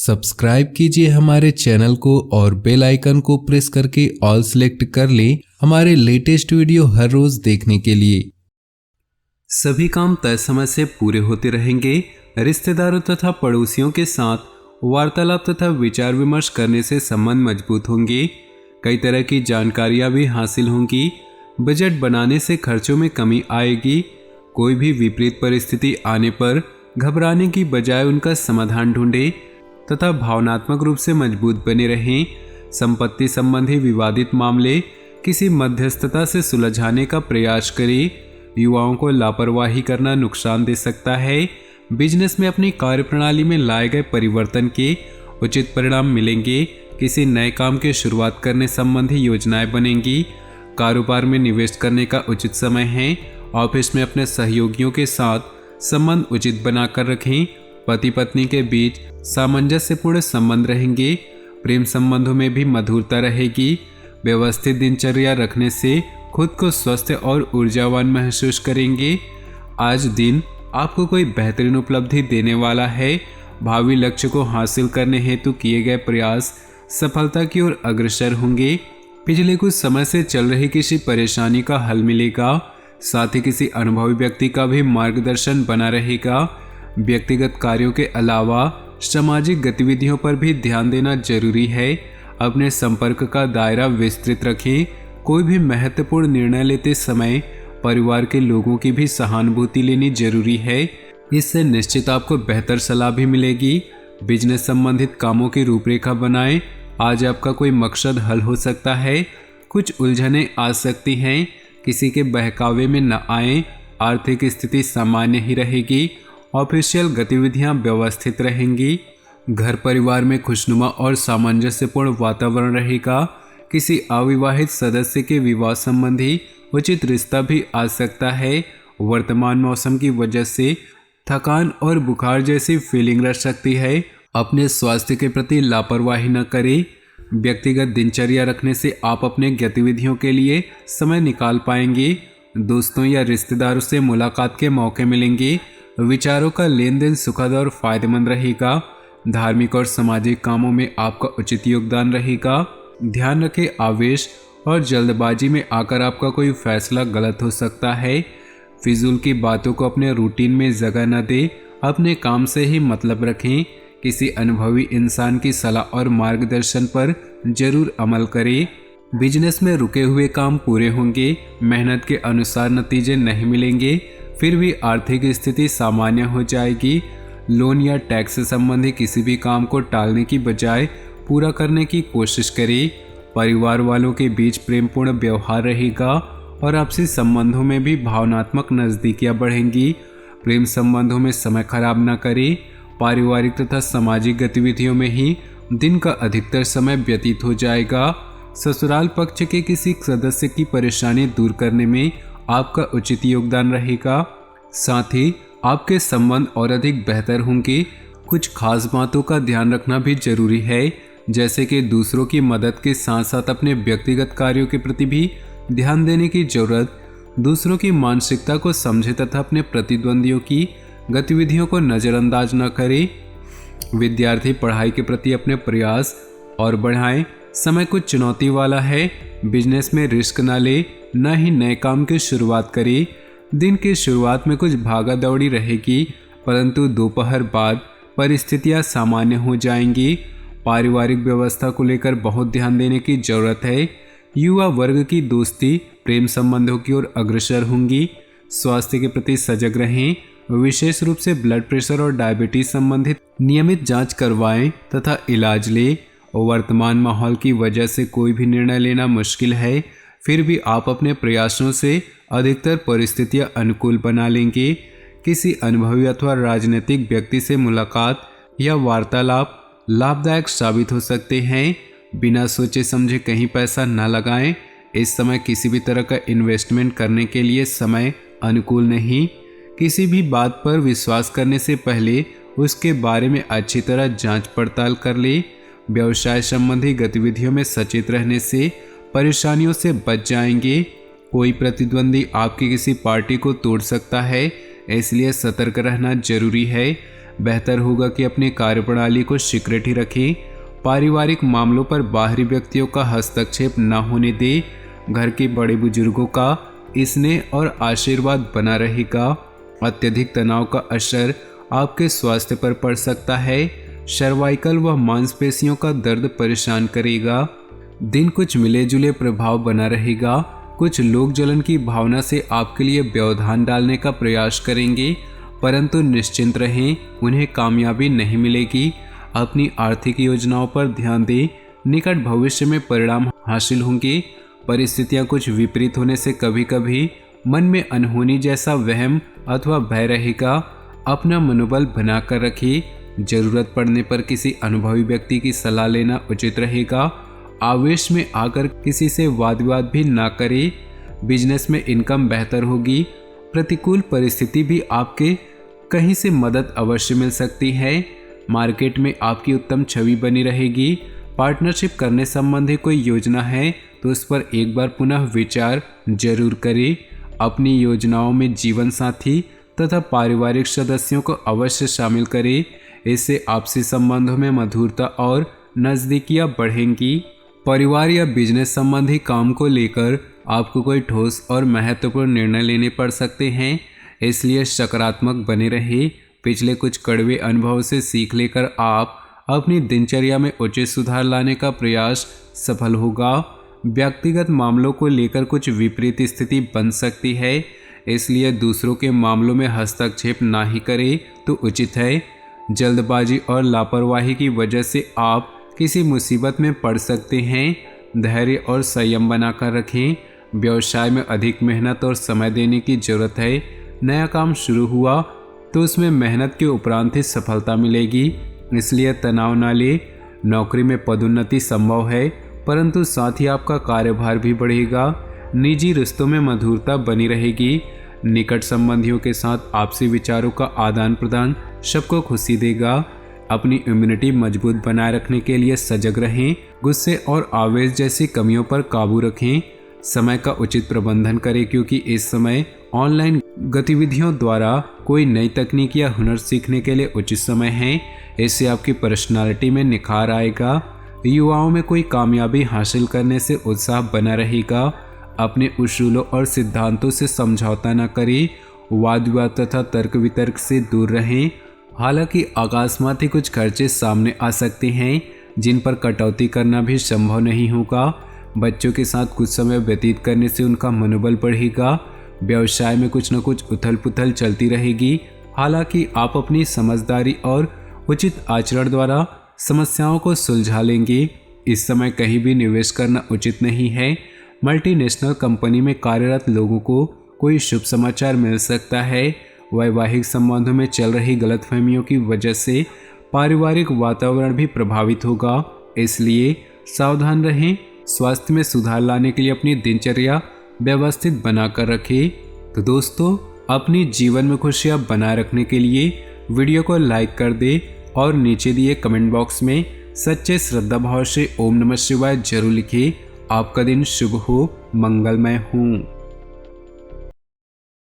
Subscribe कीजिए हमारे channel को और बेल आइकन को प्रेस करके ऑल सेलेक्ट कर लें हमारे लेटेस्ट वीडियो हर रोज देखने के लिए। सभी काम तय समय से पूरे होते रहेंगे। रिश्तेदारों तथा पड़ोसियों के साथ वार्तालाप तथा विचार विमर्श करने से संबंध मजबूत होंगे। कई तरह की जानकारियां भी हासिल होंगी। बजट बनाने से खर्चों में कमी आएगी। कोई भी विपरीत परिस्थिति आने पर घबराने की बजाय उनका समाधान ढूंढें तथा भावनात्मक रूप से मजबूत बने रहें। संपत्ति संबंधी विवादित मामले किसी मध्यस्थता से सुलझाने का प्रयास करें। युवाओं को लापरवाही करना नुकसान दे सकता है। बिजनेस में अपनी कार्यप्रणाली में लाए गए परिवर्तन के उचित परिणाम मिलेंगे। किसी नए काम की शुरुआत करने संबंधी योजनाएं बनेंगी। कारोबार में निवेश करने का उचित समय है। ऑफिस में अपने सहयोगियों के साथ संबंध उचित बनाकर रखें। पति पत्नी के बीच सामंजस्यपूर्ण संबंध रहेंगे। प्रेम संबंधों में भी मधुरता रहेगी। व्यवस्थित दिनचर्या रखने से खुद को स्वस्थ और ऊर्जावान महसूस करेंगे। आज दिन आपको कोई बेहतरीन उपलब्धि देने वाला है। भावी लक्ष्य को हासिल करने हेतु किए गए प्रयास सफलता की ओर अग्रसर होंगे। पिछले कुछ समय से चल रही किसी परेशानी का हल मिलेगा। साथ ही किसी अनुभवी व्यक्ति का भी मार्गदर्शन बना रहेगा। व्यक्तिगत कार्यों के अलावा सामाजिक गतिविधियों पर भी ध्यान देना जरूरी है। अपने संपर्क का दायरा विस्तृत रखें। कोई भी महत्वपूर्ण निर्णय लेते समय परिवार के लोगों की भी सहानुभूति लेनी जरूरी है। इससे निश्चित आपको बेहतर सलाह भी मिलेगी। बिजनेस संबंधित कामों की रूपरेखा बनाएं। आज आपका कोई मकसद हल हो सकता है। कुछ उलझनें आ सकती हैं। किसी के बहकावे में न आएं। आर्थिक स्थिति सामान्य ही रहेगी। ऑफिशियल गतिविधियां व्यवस्थित रहेंगी। घर परिवार में खुशनुमा और सामंजस्यपूर्ण वातावरण रहेगा। किसी अविवाहित सदस्य के विवाह संबंधी उचित रिश्ता भी आ सकता है। वर्तमान मौसम की वजह से थकान और बुखार जैसी फीलिंग रह सकती है। अपने स्वास्थ्य के प्रति लापरवाही न करें। व्यक्तिगत दिनचर्या रखने से आप अपने गतिविधियों के लिए समय निकाल पाएंगे। दोस्तों या रिश्तेदारों से मुलाकात के मौके मिलेंगे। विचारों का लेन देन सुखद और फायदेमंद रहेगा। धार्मिक और सामाजिक कामों में आपका उचित योगदान रहेगा। ध्यान रखें, आवेश और जल्दबाजी में आकर आपका कोई फैसला गलत हो सकता है। फिजूल की बातों को अपने रूटीन में जगह न दें। अपने काम से ही मतलब रखें। किसी अनुभवी इंसान की सलाह और मार्गदर्शन पर जरूर अमल करें। बिजनेस में रुके हुए काम पूरे होंगे। मेहनत के अनुसार नतीजे नहीं मिलेंगे, फिर भी आर्थिक स्थिति सामान्य हो जाएगी। लोन या टैक्स से संबंधी किसी भी काम को टालने की बजाय पूरा करने की कोशिश करें। परिवार वालों के बीच प्रेमपूर्ण व्यवहार रहेगा और आपसी संबंधों में भी भावनात्मक नज़दीकियां बढ़ेंगी। प्रेम संबंधों में समय खराब न करें। पारिवारिक तथा सामाजिक गतिविधियों में ही दिन का अधिकतर समय व्यतीत हो जाएगा। ससुराल पक्ष के किसी सदस्य की परेशानी दूर करने में आपका उचित योगदान रहेगा। साथ ही आपके संबंध और अधिक बेहतर होंगे। कुछ खास बातों का ध्यान रखना भी जरूरी है, जैसे कि दूसरों की मदद के साथ साथ अपने व्यक्तिगत कार्यों के प्रति भी ध्यान देने की जरूरत। दूसरों की मानसिकता को समझें तथा अपने प्रतिद्वंदियों की गतिविधियों को नज़रअंदाज न करें। विद्यार्थी पढ़ाई के प्रति अपने प्रयास और बढ़ाएं। समय कुछ चुनौती वाला है। बिजनेस में रिस्क न ले, न ही नए काम की शुरुआत करें। दिन की शुरुआत में कुछ भागा दौड़ी रहेगी, परंतु दोपहर बाद परिस्थितियां सामान्य हो जाएंगी। पारिवारिक व्यवस्था को लेकर बहुत ध्यान देने की जरूरत है। युवा वर्ग की दोस्ती प्रेम संबंधों की ओर अग्रसर होंगी। स्वास्थ्य के प्रति सजग रहें। विशेष रूप से ब्लड प्रेशर और डायबिटीज संबंधित नियमित जांच करवाएं तथा इलाज लें। वर्तमान माहौल की वजह से कोई भी निर्णय लेना मुश्किल है, फिर भी आप अपने प्रयासों से अधिकतर परिस्थितियां अनुकूल बना लेंगे। किसी अनुभवी अथवा राजनीतिक व्यक्ति से मुलाकात या वार्तालाप लाभदायक साबित हो सकते हैं। बिना सोचे समझे कहीं पैसा न लगाएं। इस समय किसी भी तरह का इन्वेस्टमेंट करने के लिए समय अनुकूल नहीं। किसी भी बात पर विश्वास करने से पहले उसके बारे में अच्छी तरह जांच पड़ताल कर ले। व्यवसाय संबंधी गतिविधियों में सचेत रहने से परेशानियों से बच जाएंगे। कोई प्रतिद्वंदी आपकी किसी पार्टी को तोड़ सकता है, इसलिए सतर्क रहना जरूरी है। बेहतर होगा कि अपनी कार्यप्रणाली को सीक्रेट ही रखें। पारिवारिक मामलों पर बाहरी व्यक्तियों का हस्तक्षेप न होने दें। घर के बड़े बुजुर्गों का स्नेह और आशीर्वाद बना रहेगा। अत्यधिक तनाव का असर आपके स्वास्थ्य पर पड़ सकता है। सर्वाइकल व मांसपेशियों का दर्द परेशान करेगा। दिन कुछ मिले जुले प्रभाव बना रहेगा। कुछ लोग जलन की भावना से आपके लिए व्यवधान डालने का प्रयास करेंगे, परंतु निश्चिंत रहें, उन्हें कामयाबी नहीं मिलेगी। अपनी आर्थिक योजनाओं पर ध्यान दें, निकट भविष्य में परिणाम हासिल होंगे। परिस्थितियां कुछ विपरीत होने से कभी कभी मन में अनहोनी जैसा वहम अथवा भय रहेगा। अपना मनोबल बनाकर रखें। जरूरत पड़ने पर किसी अनुभवी व्यक्ति की सलाह लेना उचित रहेगा। आवेश में आकर किसी से वाद विवाद भी ना करें। बिजनेस में इनकम बेहतर होगी। प्रतिकूल परिस्थिति भी आपके कहीं से मदद अवश्य मिल सकती है। मार्केट में आपकी उत्तम छवि बनी रहेगी। पार्टनरशिप करने संबंधी कोई योजना है तो उस पर एक बार पुनः विचार जरूर करें। अपनी योजनाओं में जीवन साथी तथा पारिवारिक सदस्यों को अवश्य शामिल करें। इससे आपसी संबंधों में मधुरता और नज़दीकियां बढ़ेंगी। परिवार या बिजनेस संबंधी काम को लेकर आपको कोई ठोस और महत्वपूर्ण निर्णय लेने पड़ सकते हैं, इसलिए सकारात्मक बने रहे। पिछले कुछ कड़वे अनुभव से सीख लेकर आप अपनी दिनचर्या में उचित सुधार लाने का प्रयास सफल होगा। व्यक्तिगत मामलों को लेकर कुछ विपरीत स्थिति बन सकती है, इसलिए दूसरों के मामलों में हस्तक्षेप ना ही करें तो उचित है। जल्दबाजी और लापरवाही की वजह से आप किसी मुसीबत में पड़ सकते हैं। धैर्य और संयम बनाकर रखें। व्यवसाय में अधिक मेहनत और समय देने की जरूरत है। नया काम शुरू हुआ तो उसमें मेहनत के उपरांत ही सफलता मिलेगी, इसलिए तनाव न ले। नौकरी में पदोन्नति संभव है, परंतु साथ ही आपका कार्यभार भी बढ़ेगा। निजी रिश्तों में मधुरता बनी रहेगी। निकट संबंधियों के साथ आपसी विचारों का आदान प्रदान सबको खुशी देगा। अपनी इम्यूनिटी मजबूत बनाए रखने के लिए सजग रहें। गुस्से और आवेश जैसी कमियों पर काबू रखें। समय का उचित प्रबंधन करें, क्योंकि इस समय ऑनलाइन गतिविधियों द्वारा कोई नई तकनीक या हुनर सीखने के लिए उचित समय है। इससे आपकी पर्सनालिटी में निखार आएगा। युवाओं में कोई कामयाबी हासिल करने से उत्साह बना रहेगा। अपने उसूलों और सिद्धांतों से समझौता न करें। वाद विवाद तथा तर्क वितर्क से दूर रहें। हालांकि अकस्मात ही कुछ खर्चे सामने आ सकते हैं, जिन पर कटौती करना भी संभव नहीं होगा। बच्चों के साथ कुछ समय व्यतीत करने से उनका मनोबल बढ़ेगा। व्यवसाय में कुछ न कुछ उथल पुथल चलती रहेगी। हालांकि आप अपनी समझदारी और उचित आचरण द्वारा समस्याओं को सुलझा लेंगे। इस समय कहीं भी निवेश करना उचित नहीं है। मल्टीनेशनल कंपनी में कार्यरत लोगों को कोई शुभ समाचार मिल सकता है। वैवाहिक संबंधों में चल रही गलतफहमियों की वजह से पारिवारिक वातावरण भी प्रभावित होगा, इसलिए सावधान रहें। स्वास्थ्य में सुधार लाने के लिए अपनी दिनचर्या व्यवस्थित बनाकर रखें। तो दोस्तों, अपनी जीवन में खुशियां बनाए रखने के लिए वीडियो को लाइक कर दें और नीचे दिए कमेंट बॉक्स में सच्चे श्रद्धा भाव से ओम नमः शिवाय जरूर लिखें। आपका दिन शुभ हो, मंगलमय हो।